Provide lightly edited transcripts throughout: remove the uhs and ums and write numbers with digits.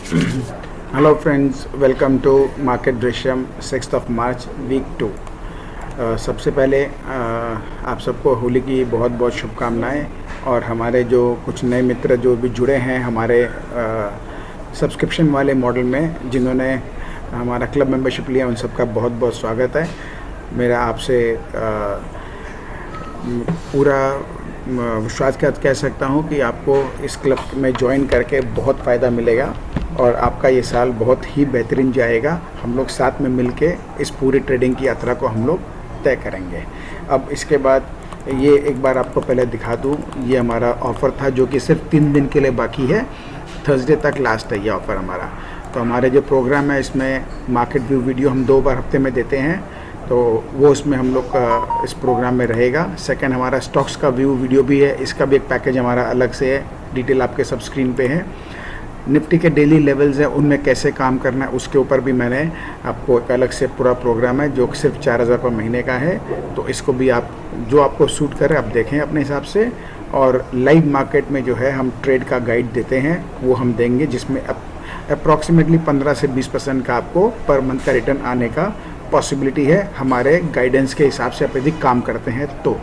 Hello friends, welcome to market Drishyam 6 March week 2। सबसे पहले आप सबको होली की बहुत बहुत शुभकामनाएं। और हमारे जो कुछ नए मित्र जो भी जुड़े हैं हमारे सब्सक्रिप्शन वाले मॉडल में, जिन्होंने हमारा क्लब मेंबरशिप लिया, उन सबका बहुत बहुत स्वागत है। मेरा आपसे पूरा विश्वास कह सकता हूँ कि आपको इस क्लब में ज्वाइन करके बहुत फ़ायदा मिलेगा और आपका ये साल बहुत ही बेहतरीन जाएगा। हम लोग साथ में मिलके इस पूरी ट्रेडिंग की यात्रा को हम लोग तय करेंगे। अब इसके बाद ये एक बार आपको पहले दिखा दूँ, ये हमारा ऑफ़र था जो कि सिर्फ 3 दिन के लिए बाकी है। थर्सडे तक लास्ट है ये ऑफ़र हमारा। तो हमारे जो प्रोग्राम है इसमें मार्केट व्यू वीडियो हम 2 बार हफ्ते में देते हैं, तो वो उसमें हम लोग का इस प्रोग्राम में रहेगा। सेकंड, हमारा स्टॉक्स का व्यू वीडियो भी है, इसका भी एक पैकेज हमारा अलग से है, डिटेल आपके सब स्क्रीन पे है। निफ्टी के डेली लेवल्स हैं, उनमें कैसे काम करना है उसके ऊपर भी मैंने आपको एक अलग से पूरा प्रोग्राम है जो सिर्फ 4000 रुपये महीने का है। तो इसको भी आप जो आपको सूट करे आप देखें अपने हिसाब से। और लाइव मार्केट में जो है हम ट्रेड का गाइड देते हैं, वो हम देंगे, जिसमें अप्रॉक्सीमेटली 15 से 20% का आपको पर मंथ का रिटर्न आने का पॉसिबिलिटी है, हमारे गाइडेंस के हिसाब से आप यदि काम करते हैं तो।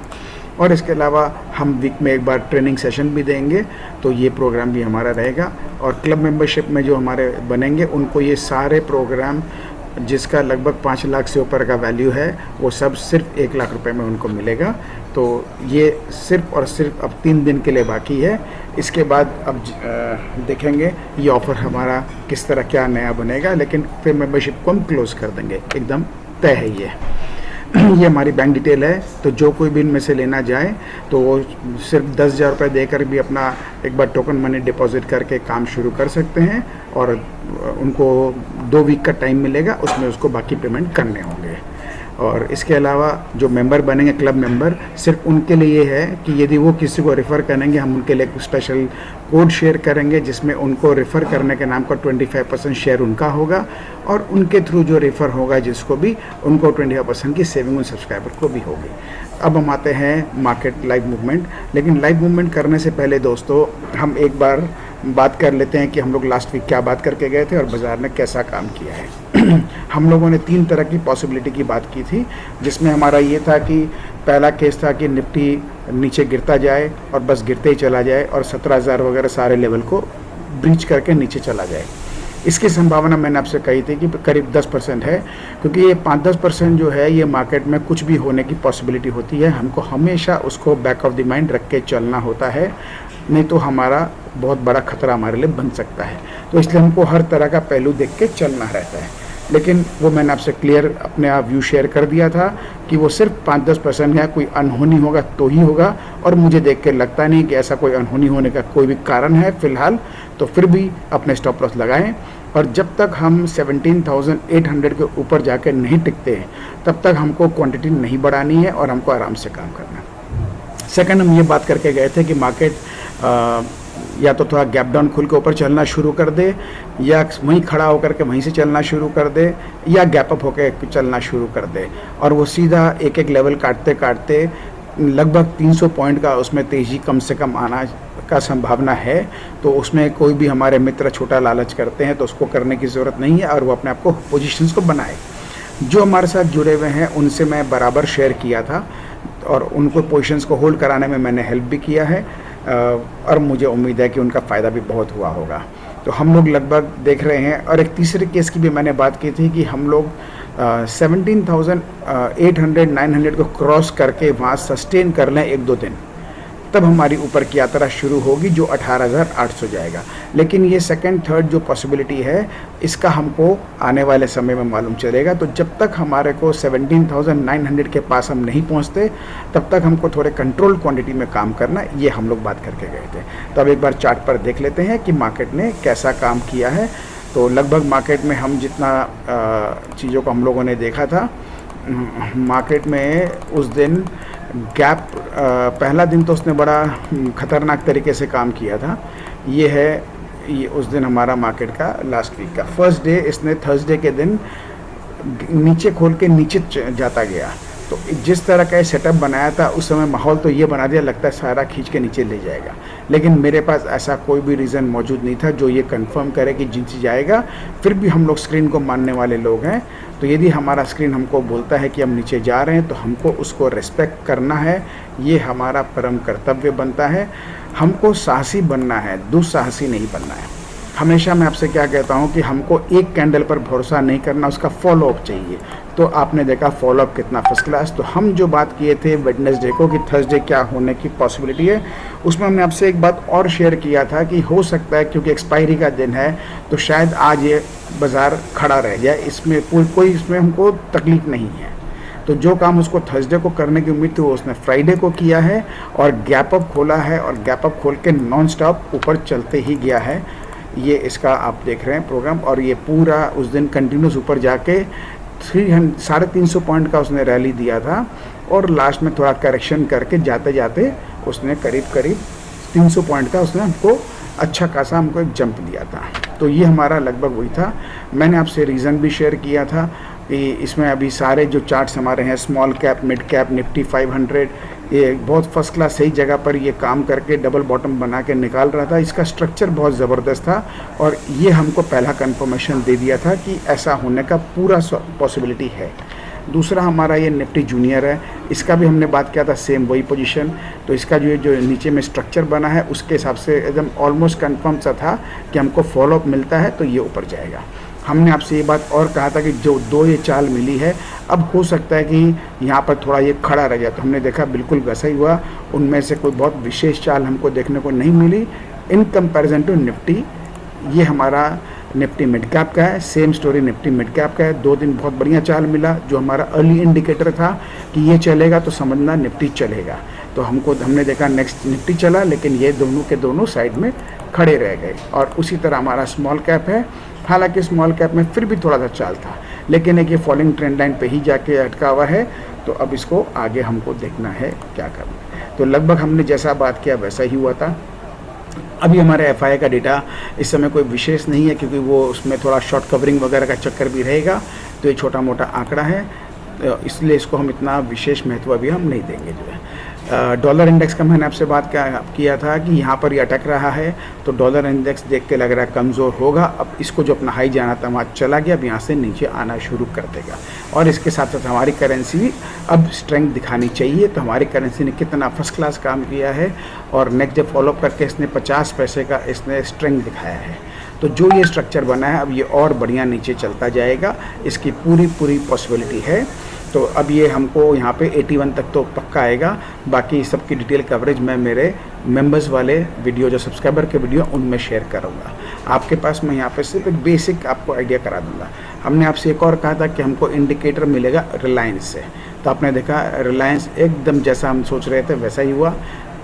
और इसके अलावा हम वीक में एक बार ट्रेनिंग सेशन भी देंगे, तो ये प्रोग्राम भी हमारा रहेगा। और क्लब मेंबरशिप में जो हमारे बनेंगे उनको ये सारे प्रोग्राम, जिसका लगभग 5 लाख से ऊपर का वैल्यू है, वो सब सिर्फ 1 लाख रुपए में उनको मिलेगा। तो ये सिर्फ और सिर्फ अब 3 दिन के लिए बाकी है। इसके बाद अब देखेंगे ये ऑफ़र हमारा किस तरह क्या नया बनेगा, लेकिन फिर मेंबरशिप को हम क्लोज़ कर देंगे, एकदम तय है ये। ये हमारी बैंक डिटेल है, तो जो कोई भी इनमें से लेना जाए तो वो सिर्फ 10,000 रुपये देकर भी अपना एक बार टोकन मनी डिपॉजिट करके काम शुरू कर सकते हैं। और उनको 2 वीक का टाइम मिलेगा, उसमें उसको बाकी पेमेंट करने होंगे। और इसके अलावा जो मेंबर बनेंगे क्लब मेंबर, सिर्फ उनके लिए ये है कि यदि वो किसी को रेफ़र करेंगे, हम उनके लिए स्पेशल कोड शेयर करेंगे, जिसमें उनको रेफ़र करने के नाम का 25% शेयर उनका होगा, और उनके थ्रू जो रेफ़र होगा जिसको भी, उनको 25% की सेविंग उन सब्सक्राइबर को भी होगी। अब हम आते हैं मार्केट लाइव मूवमेंट। लेकिन लाइव मूवमेंट करने से पहले दोस्तों, हम एक बार बात कर लेते हैं कि हम लोग लास्ट वीक क्या बात करके गए थे और बाज़ार ने कैसा काम किया है। हम लोगों ने 3 तरह की पॉसिबिलिटी की बात की थी, जिसमें हमारा ये था कि पहला केस था कि निफ्टी नीचे गिरता जाए और बस गिरते ही चला जाए और 17,000 वगैरह सारे लेवल को ब्रीच करके नीचे चला जाए। इसकी संभावना मैंने आपसे कही थी कि करीब 10% है, क्योंकि ये 5-10% जो है ये मार्केट में कुछ भी होने की पॉसिबिलिटी होती है। हमको हमेशा उसको बैक ऑफ द माइंड रख के चलना होता है, नहीं तो हमारा बहुत बड़ा खतरा हमारे लिए बन सकता है। तो इसलिए हमको हर तरह का पहलू देख के चलना रहता है। लेकिन वो मैंने आपसे क्लियर अपने आप व्यू शेयर कर दिया था कि वो सिर्फ 5-10% है, कोई अनहोनी होगा तो ही होगा। और मुझे देख के लगता नहीं कि ऐसा कोई अनहोनी होने का कोई भी कारण है फ़िलहाल। तो फिर भी अपने स्टॉप लॉस लगाएं, और जब तक हम 17,800 के ऊपर जाकर नहीं टिकते हैं तब तक हमको क्वांटिटी नहीं बढ़ानी है और हमको आराम से काम करना है। सेकंड, हम ये बात करके गए थे कि मार्केट या तो थोड़ा गैप डाउन खुल के ऊपर चलना शुरू कर दे, या वहीं खड़ा होकर के वहीं से चलना शुरू कर दे, या गैप अप होकर चलना शुरू कर दे। और वो सीधा एक एक लेवल काटते काटते लगभग 300 पॉइंट का उसमें तेज़ी कम से कम आना का संभावना है। तो उसमें कोई भी हमारे मित्र छोटा लालच करते हैं तो उसको करने की ज़रूरत नहीं है, और वो अपने आप को पोजीशंस को बनाए। जो हमारे साथ जुड़े हुए हैं उनसे मैं बराबर शेयर किया था, और उनको पोजीशंस को होल्ड कराने में मैंने हेल्प भी किया है, और मुझे उम्मीद है कि उनका फ़ायदा भी बहुत हुआ होगा। तो हम लोग लगभग देख रहे हैं। और एक तीसरे केस की भी मैंने बात की थी कि हम लोग 17,800-900 को क्रॉस करके वहाँ सस्टेन कर लें 1-2 दिन, तब हमारी ऊपर की यात्रा शुरू होगी, जो 18,800 जाएगा। लेकिन ये सेकंड थर्ड जो पॉसिबिलिटी है, इसका हमको आने वाले समय में मालूम चलेगा। तो जब तक हमारे को 17,900 के पास हम नहीं पहुंचते, तब तक हमको थोड़े कंट्रोल क्वांटिटी में काम करना, ये हम लोग बात करके गए थे। तो अब एक बार चार्ट पर देख लेते हैं कि मार्केट ने कैसा काम किया है। तो लगभग मार्केट में हम जितना चीज़ों को हम लोगों ने देखा था, मार्केट में उस दिन गैप, पहला दिन तो उसने बड़ा ख़तरनाक तरीके से काम किया था। ये उस दिन हमारा मार्केट का लास्ट वीक का फर्स्ट डे, इसने थर्सडे के दिन नीचे खोल के नीचे जाता गया। तो जिस तरह का सेटअप बनाया था उस समय माहौल तो ये बना दिया, लगता है सारा खींच के नीचे ले जाएगा, लेकिन मेरे पास ऐसा कोई भी रीज़न मौजूद नहीं था जो ये कंफर्म करे कि नीचे जाएगा। फिर भी हम लोग स्क्रीन को मानने वाले लोग हैं, तो यदि हमारा स्क्रीन हमको बोलता है कि हम नीचे जा रहे हैं तो हमको उसको रिस्पेक्ट करना है, ये हमारा परम कर्तव्य बनता है। हमको साहसी बनना है, दुस्साहसी नहीं बनना है। हमेशा मैं आपसे क्या कहता हूँ कि हमको एक कैंडल पर भरोसा नहीं करना, उसका फॉलोअप चाहिए। तो आपने देखा फॉलोअप कितना फर्स्ट क्लास। तो हम जो बात किए थे वेडनेसडे को कि थर्सडे क्या होने की पॉसिबिलिटी है, उसमें हमने आपसे एक बात और शेयर किया था कि हो सकता है क्योंकि एक्सपायरी का दिन है तो शायद आज ये बाज़ार खड़ा रह जाए, इसमें कोई इसमें हमको तकलीफ़ नहीं है। तो जो काम उसको थर्सडे को करने की उम्मीद थी वो उसने फ्राइडे को किया है और गैप अप खोला है, और गैप अप खोल के नॉन स्टॉप ऊपर चलते ही गया है। ये इसका आप देख रहे हैं प्रोग्राम, और ये पूरा उस दिन कंटिन्यूस ऊपर जाके 350 पॉइंट का उसने रैली दिया था, और लास्ट में थोड़ा करेक्शन करके जाते जाते उसने करीब 300 पॉइंट का उसने हमको अच्छा खासा हमको एक जंप दिया था। तो ये हमारा लगभग वही था। मैंने आपसे रीज़न भी शेयर किया था कि इसमें अभी सारे जो चार्ट्स हमारे हैं, small cap, mid cap, Nifty 500, ये बहुत फर्स्ट क्लास सही जगह पर ये काम करके डबल बॉटम बना के निकाल रहा था। इसका स्ट्रक्चर बहुत ज़बरदस्त था, और ये हमको पहला कंफर्मेशन दे दिया था कि ऐसा होने का पूरा पॉसिबिलिटी है। दूसरा हमारा ये निफ्टी जूनियर है, इसका भी हमने बात किया था, सेम वही पोजीशन। तो इसका जो नीचे में स्ट्रक्चर बना है उसके हिसाब से एकदम ऑलमोस्ट कंफर्म सा था कि हमको फॉलोअप मिलता है तो ये ऊपर जाएगा। हमने आपसे ये बात और कहा था कि जो दो ये चाल मिली है, अब हो सकता है कि यहाँ पर थोड़ा ये खड़ा रह जाए, तो हमने देखा बिल्कुल वैसा ही हुआ। उनमें से कोई बहुत विशेष चाल हमको देखने को नहीं मिली इन कंपैरिजन टू निफ्टी। ये हमारा निफ्टी मिड कैप का है, same story Nifty mid cap का है। 2 दिन बहुत बढ़िया चाल मिला, जो हमारा अर्ली इंडिकेटर था कि ये चलेगा तो समझना निफ्टी चलेगा। तो हमने देखा नेक्स्ट निफ्टी चला, लेकिन ये दोनों के दोनों साइड में खड़े रह गए। और उसी तरह हमारा स्मॉल कैप है, हालांकि स्मॉल कैप में फिर भी थोड़ा सा चाल था, लेकिन एक ये फॉलिंग ट्रेंड लाइन पे ही जाके अटका हुआ है। तो अब इसको आगे हमको देखना है क्या करना। तो लगभग हमने जैसा बात किया वैसा ही हुआ था। अभी हमारे एफआई का डेटा इस समय कोई विशेष नहीं है, क्योंकि वो उसमें थोड़ा शॉर्ट कवरिंग वगैरह का चक्कर भी रहेगा, तो ये छोटा मोटा आंकड़ा है, इसलिए इसको हम इतना विशेष महत्व अभी हम नहीं देंगे। जो है डॉलर इंडेक्स का मैंने आपसे बात किया था कि यहाँ पर ये अटक रहा है, तो डॉलर इंडेक्स देख के लग रहा है कमज़ोर होगा। अब इसको जो अपना हाई जाना था वहाँ चला गया, अब यहाँ से नीचे आना शुरू कर देगा। और इसके साथ साथ हमारी करेंसी भी अब स्ट्रेंथ दिखानी चाहिए। तो हमारी करेंसी ने कितना फर्स्ट क्लास काम किया है, और नेक्स्ट डे फॉलोअप करके इसने 50 पैसे का इसने स्ट्रेंथ दिखाया है। तो जो ये स्ट्रक्चर बना है अब ये और बढ़िया नीचे चलता जाएगा, इसकी पूरी पॉसिबिलिटी है। तो अब ये हमको यहाँ पे 81 तक तो पक्का आएगा। बाकी सबकी डिटेल कवरेज मैं मेरे मेंबर्स वाले वीडियो, जो सब्सक्राइबर के वीडियो, उनमें शेयर करूँगा। आपके पास मैं यहाँ पे सिर्फ एक बेसिक आपको आइडिया करा दूँगा। हमने आपसे एक और कहा था कि हमको इंडिकेटर मिलेगा रिलायंस से, तो आपने देखा रिलायंस एकदम जैसा हम सोच रहे थे वैसा ही हुआ।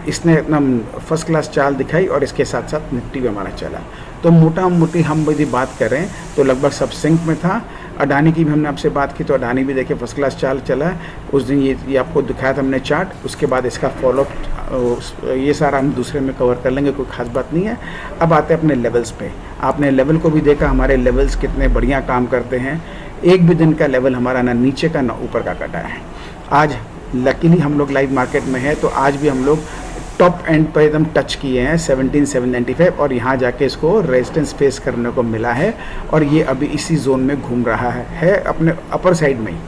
इसने एकदम फर्स्ट क्लास चाल दिखाई, और इसके साथ साथ निफ्टी भी हमारा चला। तो मोटा मोटी हम यदि बात करें तो लगभग सब सिंक में था। अडानी की भी हमने आपसे बात की, तो अडानी भी देखिए फर्स्ट क्लास चाल चला है। उस दिन ये आपको दिखाया था हमने चार्ट, उसके बाद इसका फॉलोअप ये सारा हम दूसरे में कवर कर लेंगे, कोई खास बात नहीं है। अब आते हैं अपने लेवल्स पे। आपने लेवल को भी देखा, हमारे लेवल्स कितने बढ़िया काम करते हैं। एक भी दिन का लेवल हमारा ना नीचे का ना ऊपर का कटा है। आज लकीली हम लोग लाइव मार्केट में है, तो आज भी हम लोग टॉप एंड पर एकदम टच किए हैं 17,795, और यहाँ जाके इसको रेजिस्टेंस फेस करने को मिला है। और ये अभी इसी जोन में घूम रहा है अपने अपर साइड में ही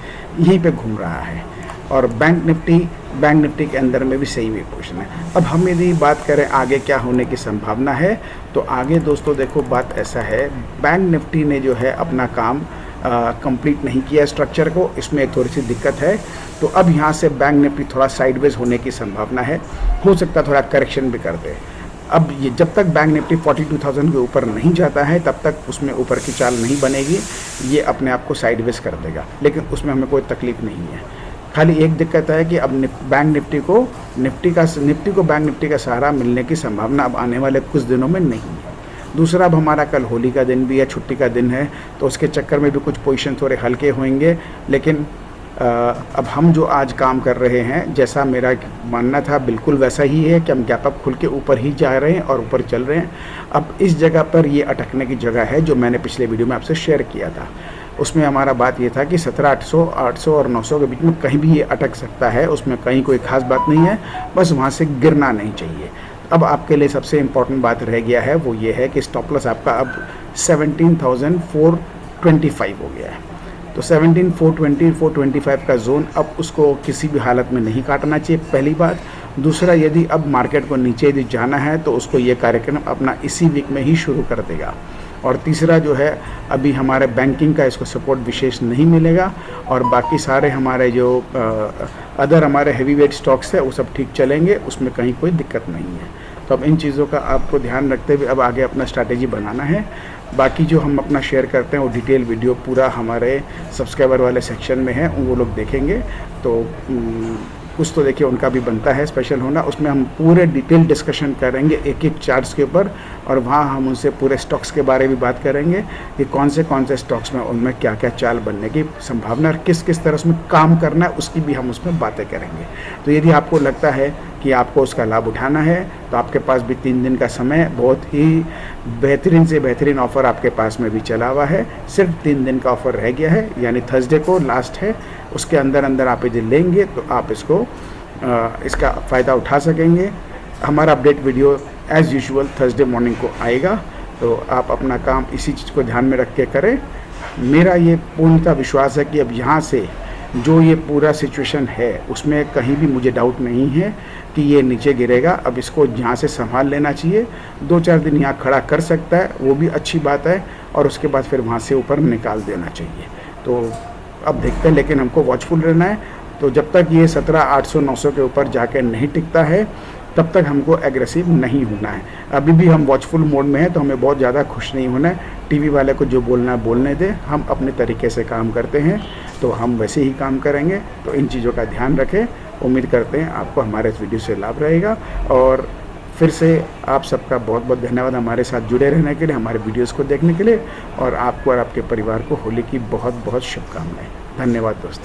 यहीं पे घूम रहा है। और बैंक निफ्टी के अंदर में भी सही हुई पोजिशन है। अब हम यदि बात करें आगे क्या होने की संभावना है, तो आगे दोस्तों देखो बात ऐसा है, बैंक निफ्टी ने जो है अपना काम कंप्लीट नहीं किया स्ट्रक्चर को, इसमें एक थोड़ी सी दिक्कत है। तो अब यहाँ से बैंक निफ्टी थोड़ा साइडवेज होने की संभावना है, हो सकता है थोड़ा करेक्शन भी कर दे। अब ये जब तक बैंक निफ्टी 42,000 के ऊपर नहीं जाता है तब तक उसमें ऊपर की चाल नहीं बनेगी, ये अपने आप को साइडवेज कर देगा, लेकिन उसमें हमें कोई तकलीफ नहीं है। खाली एक दिक्कत है कि अब बैंक निफ्टी को बैंक निफ्टी का सहारा मिलने की संभावना अब आने वाले कुछ दिनों में नहीं है। दूसरा, अब हमारा कल होली का दिन भी है, छुट्टी का दिन है, तो उसके चक्कर में भी कुछ पोजीशन थोड़े हल्के होंगे। लेकिन अब हम जो आज काम कर रहे हैं, जैसा मेरा मानना था बिल्कुल वैसा ही है कि हम गैप अप खुल के ऊपर ही जा रहे हैं और ऊपर चल रहे हैं। अब इस जगह पर ये अटकने की जगह है जो मैंने पिछले वीडियो में आपसे शेयर किया था। उसमें हमारा बात ये था कि 17,800, 800 और 900 के बीच में कहीं भी ये अटक सकता है, उसमें कहीं कोई ख़ास बात नहीं है, बस वहाँ से गिरना नहीं चाहिए। अब आपके लिए सबसे इम्पॉर्टेंट बात रह गया है वो ये है कि स्टॉप लॉस आपका अब 17,425 हो गया है। तो 17,420, 425 का जोन, अब उसको किसी भी हालत में नहीं काटना चाहिए, पहली बात। दूसरा, यदि अब मार्केट को नीचे यदि जाना है तो उसको ये कार्यक्रम अपना इसी वीक में ही शुरू कर देगा। और तीसरा जो है, अभी हमारे बैंकिंग का इसको सपोर्ट विशेष नहीं मिलेगा, और बाकी सारे हमारे जो अदर हमारे हैवी वेट स्टॉक्स है वो सब ठीक चलेंगे, उसमें कहीं कोई दिक्कत नहीं है। तो अब इन चीज़ों का आपको ध्यान रखते हुए अब आगे अपना स्ट्रैटेजी बनाना है। बाकी जो हम अपना शेयर करते हैं वो डिटेल वीडियो पूरा हमारे सब्सक्राइबर वाले सेक्शन में है, वो लोग देखेंगे तो कुछ तो देखिए उनका भी बनता है स्पेशल होना। उसमें हम पूरे डिटेल डिस्कशन करेंगे एक एक चार्ट्स के ऊपर, और वहाँ हम उनसे पूरे स्टॉक्स के बारे में बात करेंगे कि कौन से स्टॉक्स में उनमें क्या क्या चाल बनने की संभावना और किस किस तरह उसमें काम करना है, उसकी भी हम उसमें बातें करेंगे। तो यदि आपको लगता है कि आपको उसका लाभ उठाना है तो आपके पास भी 3 दिन का समय, बहुत ही बेहतरीन से बेहतरीन ऑफ़र आपके पास में भी चला हुआ है। सिर्फ 3 दिन का ऑफ़र रह गया है, यानी थर्सडे को लास्ट है। उसके अंदर अंदर आप यदि लेंगे तो आप इसका फ़ायदा उठा सकेंगे। हमारा update video as usual Thursday morning को आएगा, तो आप अपना काम इसी चीज़ को ध्यान में रख के करें। मेरा ये पूर्णतः विश्वास है कि अब यहाँ से जो ये पूरा सिचुएशन है उसमें कहीं भी मुझे डाउट नहीं है कि ये नीचे गिरेगा। अब इसको यहाँ से संभाल लेना चाहिए, 2-4 दिन यहाँ खड़ा कर सकता है, वो भी अच्छी बात है, और उसके बाद फिर वहाँ से ऊपर निकाल देना चाहिए। तो अब देखते हैं, लेकिन हमको वॉचफुल रहना है। तो जब तक ये 17,800, 900 के ऊपर जाके नहीं टिकता है तब तक हमको एग्रेसिव नहीं होना है। अभी भी हम वॉचफुल मोड में हैं, तो हमें बहुत ज़्यादा खुश नहीं होना है। टीवी वाले को जो बोलना है बोलने दें, हम अपने तरीके से काम करते हैं तो हम वैसे ही काम करेंगे। तो इन चीज़ों का ध्यान रखें। उम्मीद करते हैं आपको हमारे इस वीडियो से लाभ रहेगा, और फिर से आप सबका बहुत बहुत धन्यवाद हमारे साथ जुड़े रहने के लिए, हमारे वीडियोज़ को देखने के लिए, और आपको और आपके परिवार को होली की बहुत बहुत शुभकामनाएँ। धन्यवाद दोस्तों।